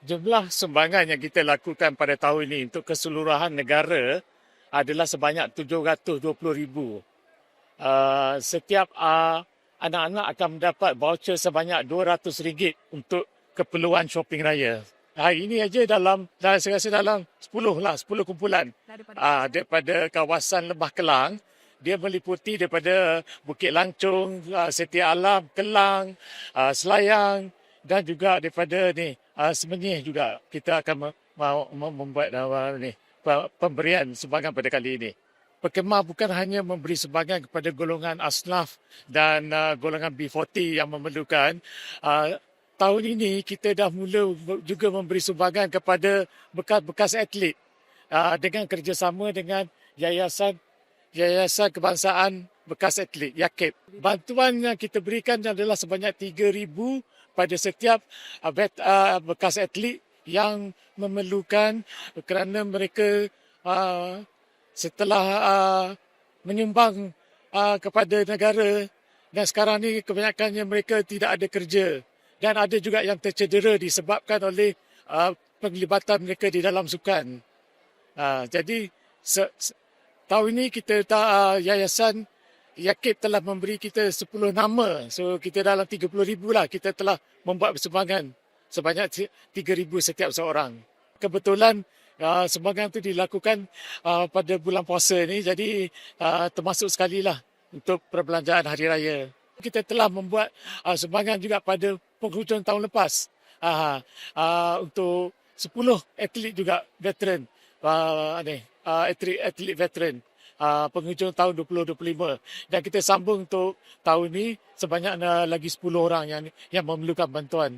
Jumlah sumbangan yang kita lakukan pada tahun ini untuk keseluruhan negara adalah sebanyak 720,000. Setiap anak-anak akan mendapat voucher sebanyak RM200 untuk keperluan shopping raya. Hari ini aja saya rasa dalam 10 kumpulan daripada kawasan Lembah Kelang. Dia meliputi daripada Bukit Lancung, Setia Alam, Kelang, Selayang dan juga daripada Semenyih juga. Kita akan membuat pemberian sumbangan pada kali ini. Perkhemah bukan hanya memberi sumbangan kepada golongan asnaf dan golongan B40 yang memerlukan. Tahun ini kita dah mula juga memberi sumbangan kepada bekas-bekas atlet dengan kerjasama dengan Yayasan Kebangsaan Bekas Atlet, YAKEB. Bantuan yang kita berikan adalah sebanyak 3,000 pada setiap bekas atlet yang memerlukan kerana mereka setelah menyumbang kepada negara dan sekarang ni kebanyakannya mereka tidak ada kerja dan ada juga yang tercedera disebabkan oleh penglibatan mereka di dalam sukan. Jadi tahun ini kita Yayasan YAKEB telah memberi kita 10 nama. So kita dalam 30,000 lah kita telah membuat sumbangan sebanyak 3,000 setiap seorang. Kebetulan sumbangan itu dilakukan pada bulan puasa ni, jadi termasuk sekali lah untuk perbelanjaan hari raya. Kita telah membuat sumbangan juga pada penghujung tahun lepas untuk 10 atlet juga veteran, atlet veteran penghujung tahun 2025 dan kita sambung untuk tahun ni sebanyak lagi 10 orang yang memerlukan bantuan.